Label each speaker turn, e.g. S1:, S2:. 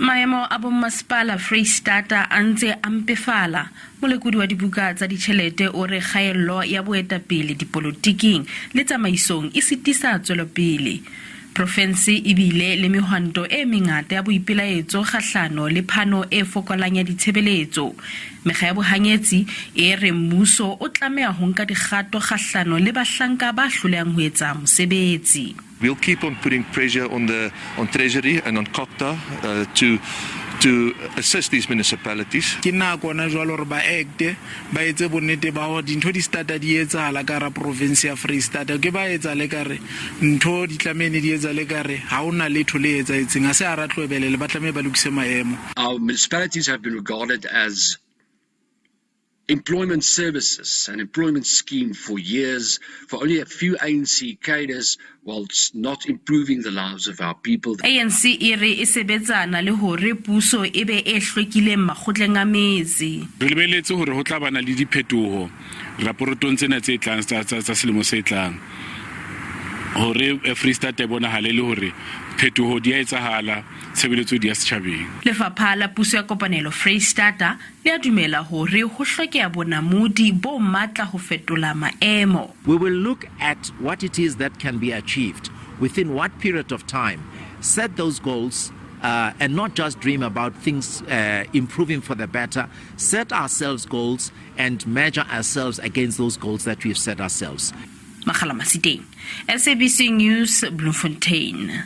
S1: Maemo a bommasepala Freistata a ntse a mpefala. Molekodi wa dibuka tsa ditšhelete o re kgaello ya boetapele dipolotiking le tsamaisong e sitisa tswelapele. Profense e bile le mehwanto e mengata ya boipelaetso kgahlano le phano e fokolang ya ditshebeletso. Mekga ya bohanyetsi e re mmuso o tlameha ho nka dikgato kgahlano le bahlanka ba hlolehang ho etsa mosebetsi.
S2: We'll keep on putting pressure on Treasury and on COPTA to assist these municipalities.
S3: Ke nako na jwalo re ba acte ba etse bonnete ba ho dintho di starta di etsahala ka ra province ya Freistata ke ba etsa le kare ntho di tlamene di etsa le kare ha ona letho le etsa etseng a se a ratlwebele ba tlamene ba lokise maemo.
S4: Our municipalities have been regarded as employment services and employment scheme for years, for only a few ANC cadres, whilst not improving the lives of our people.
S1: ANC e re e sebetsana le hore puso e be e hlwekileng makgotleng a metse.
S5: Re lebeletse hore ho tla bana le diphetoho raporotong tsena tse tlang tsa selemo se tlang hore Freistata bona halele hore phetoho di a etsahala tshebeletso di a setjhabeng.
S1: Lefapha la puso ya kopanelo Freistata le a dumela hore ho hlokeha bonamodi bo matla ho fetola maemo.
S6: We will look at what it is that can be achieved within what period of time, set those goals and not just dream about things improving for the better, set ourselves goals and measure ourselves against those goals that we've set ourselves.
S1: SABC News, Bloemfontein.